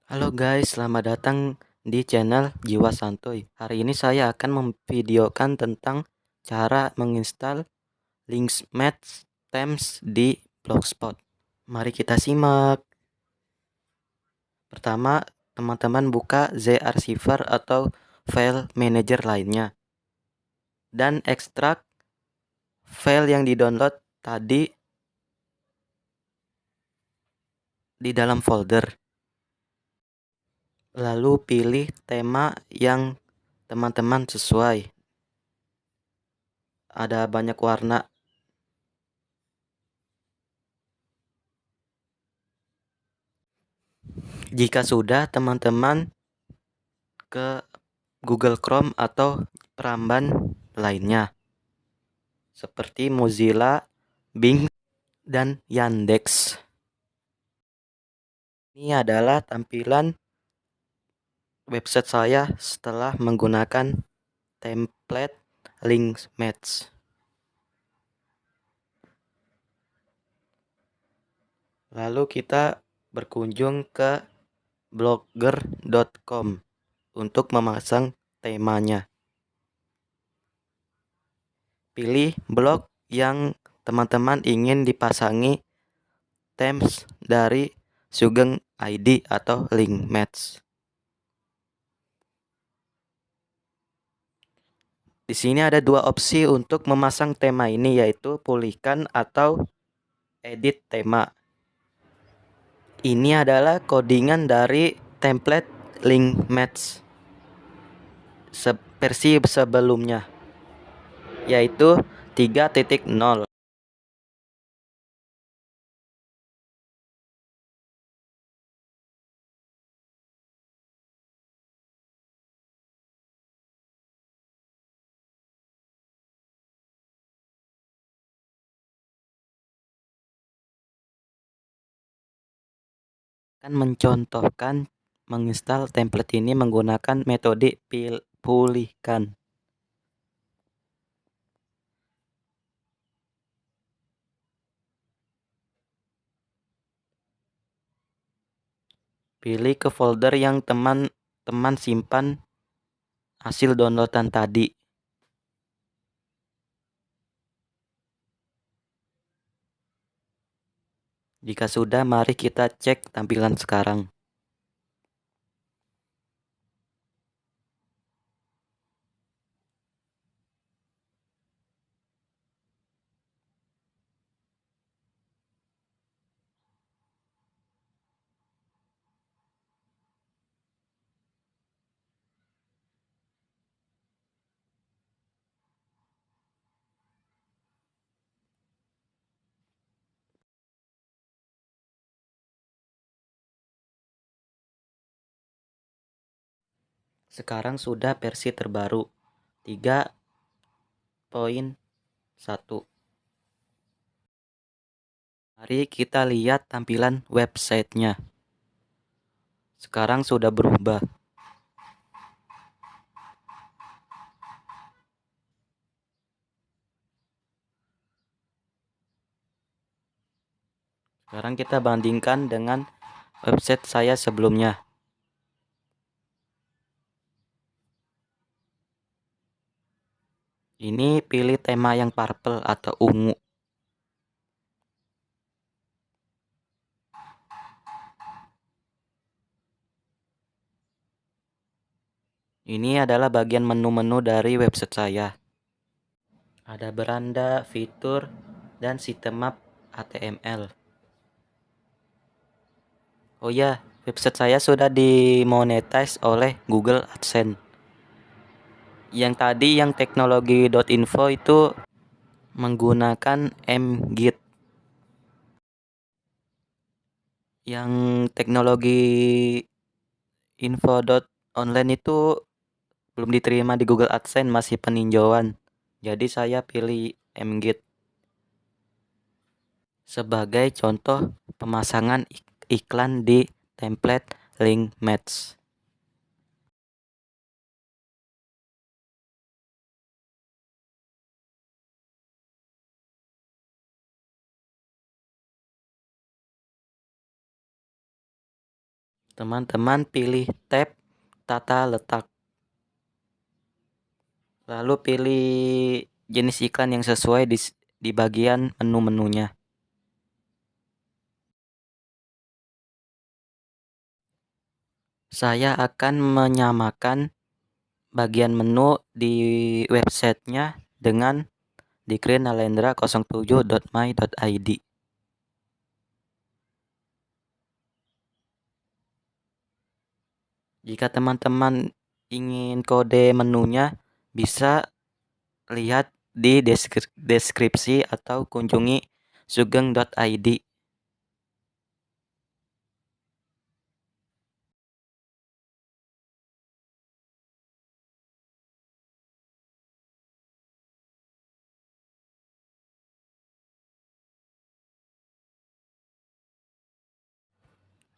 Halo guys, selamat datang di channel Jiwa Santuy. Hari ini saya akan memvideokan tentang cara menginstal Linksmat Themes di Blogspot. Mari kita simak. Pertama, teman-teman buka Z-Archiver atau file manager lainnya dan ekstrak file yang didownload tadi di dalam folder. Lalu pilih tema yang teman-teman sesuai. Ada banyak warna. Jika sudah, teman-teman ke Google Chrome atau peramban lainnya seperti Mozilla, Bing, dan Yandex. Ini adalah tampilan website saya setelah menggunakan template Linksmat. Lalu kita berkunjung ke blogger.com untuk memasang temanya. Pilih blog yang teman-teman ingin dipasangi themes dari Sugeng ID atau Linksmat. Di sini ada dua opsi untuk memasang tema ini, yaitu pulihkan atau edit tema. Ini adalah codingan dari template Linksmat versi sebelumnya, yaitu 3.0. Akan mencontohkan menginstal template ini menggunakan metode pulihkan. Pilih ke folder yang teman-teman simpan hasil downloadan tadi. Jika sudah, mari kita cek tampilan sekarang. Sekarang sudah versi terbaru 3.1. Mari kita lihat tampilan websitenya. Sekarang sudah berubah. Sekarang kita bandingkan dengan website saya sebelumnya. Ini pilih tema yang purple atau ungu. Ini adalah bagian menu-menu dari website saya. Ada beranda, fitur, dan sitemap HTML. Oh ya, website saya sudah dimonetize oleh Google AdSense. Yang tadi yang teknologi.info itu menggunakan mgit. Yang teknologi info.online itu belum diterima di Google AdSense, masih peninjauan. Jadi saya pilih mgit sebagai contoh pemasangan iklan di template Linksmat. Teman-teman pilih tab tata letak. Lalu pilih jenis iklan yang sesuai di bagian menu-menunya. Saya akan menyamakan bagian menu di websitenya dengan di krinalendra07.my.id. Jika teman-teman ingin kode menunya, bisa lihat di deskripsi atau kunjungi sugeng.id.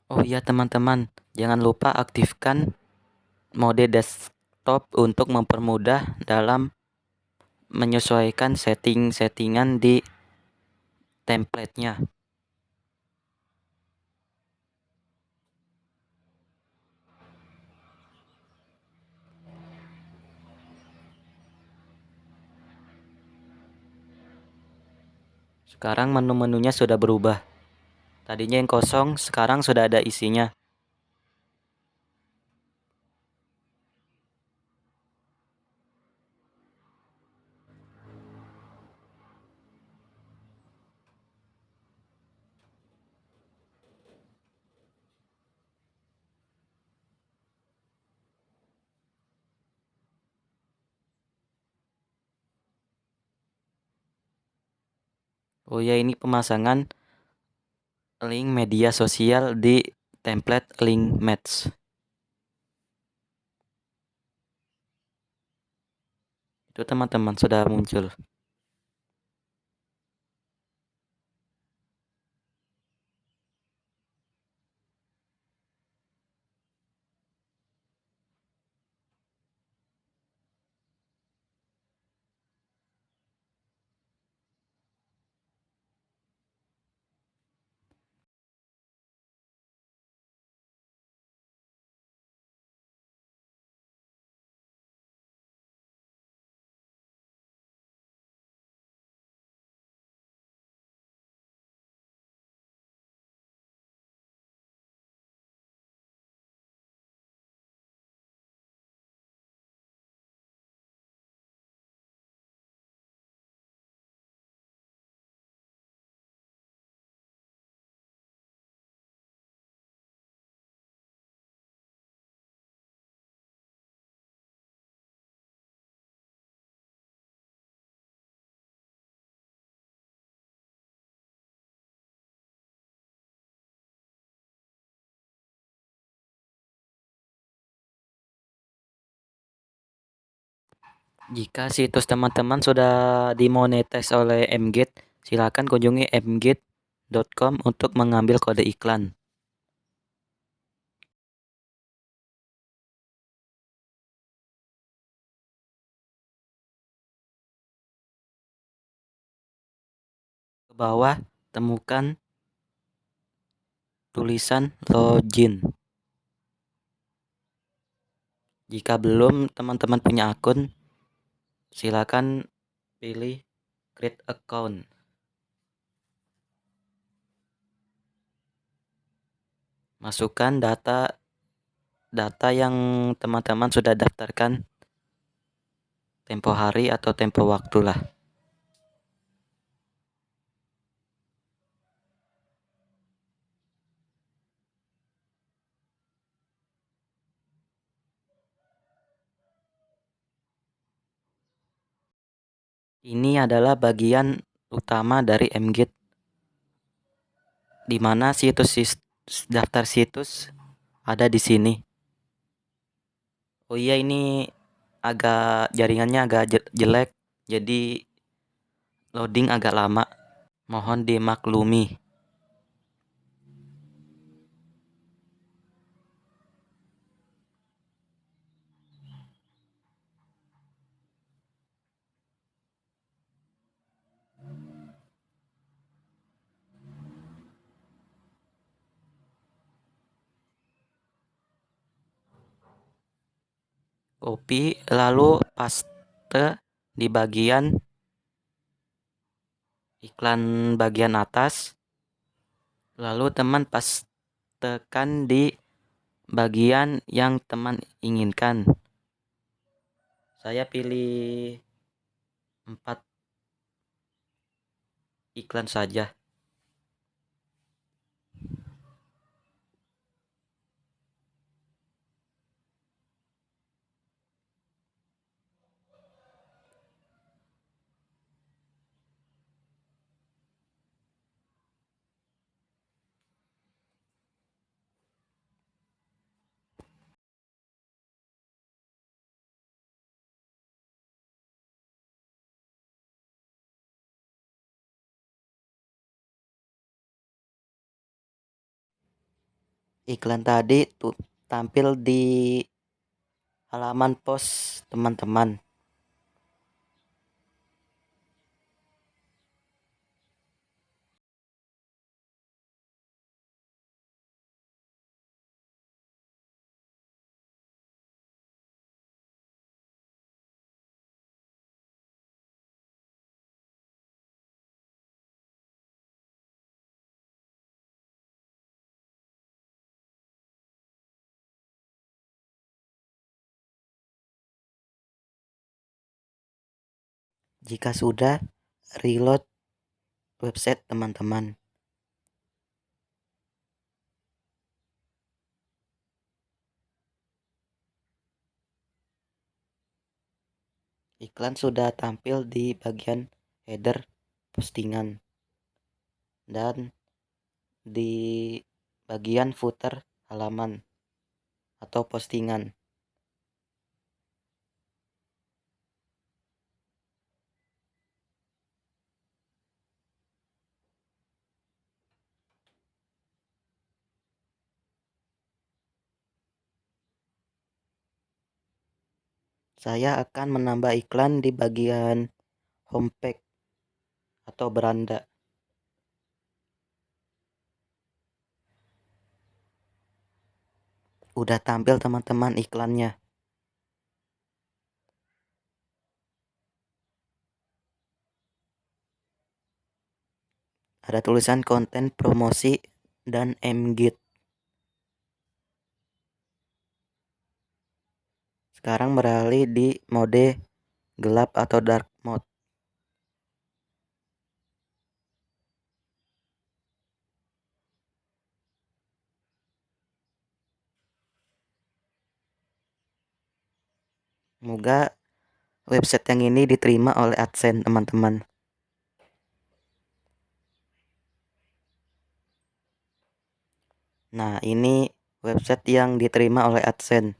Oh iya teman-teman, jangan lupa aktifkan mode desktop untuk mempermudah dalam menyesuaikan setting-settingan di template-nya. Sekarang menu-menunya sudah berubah. Tadinya yang kosong, sekarang sudah ada isinya. Oh ya, ini pemasangan link media sosial di template link match. Itu teman-teman sudah muncul. Jika situs teman-teman sudah dimonetize oleh Mgate, silakan kunjungi mgate.com untuk mengambil kode iklan. Ke bawah temukan tulisan login. Jika belum teman-teman punya akun, silakan pilih create account. Masukkan data yang teman-teman sudah daftarkan tempo hari atau tempo waktu lah. Ini adalah bagian utama dari Mgate, di mana daftar situs ada di sini. Oh iya, ini jaringannya agak jelek, jadi loading agak lama. Mohon dimaklumi. copy, lalu paste di bagian iklan bagian atas, lalu teman pastekan di bagian yang teman inginkan. Saya pilih 4 iklan saja. Iklan tadi tuh tampil di halaman post teman-teman. Jika sudah, reload website teman-teman. Iklan sudah tampil di bagian header postingan dan di bagian footer halaman atau postingan. Saya akan menambah iklan di bagian homepage atau beranda. Udah tampil teman-teman iklannya. Ada tulisan konten promosi dan Mgit. Sekarang beralih di mode gelap atau dark mode. Semoga website yang ini diterima oleh AdSense teman-teman. Nah, ini website yang diterima oleh AdSense.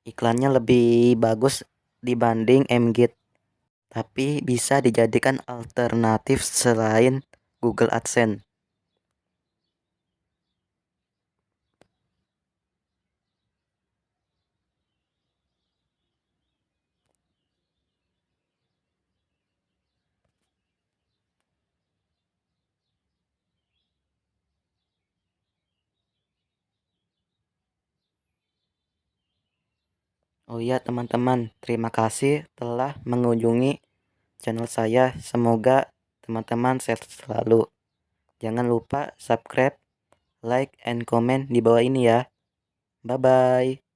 Iklannya lebih bagus dibanding Mgit, tapi bisa dijadikan alternatif selain Google AdSense. Oh iya teman-teman, terima kasih telah mengunjungi channel saya. Semoga teman-teman sehat selalu. Jangan lupa subscribe, like, and comment di bawah ini ya. Bye-bye.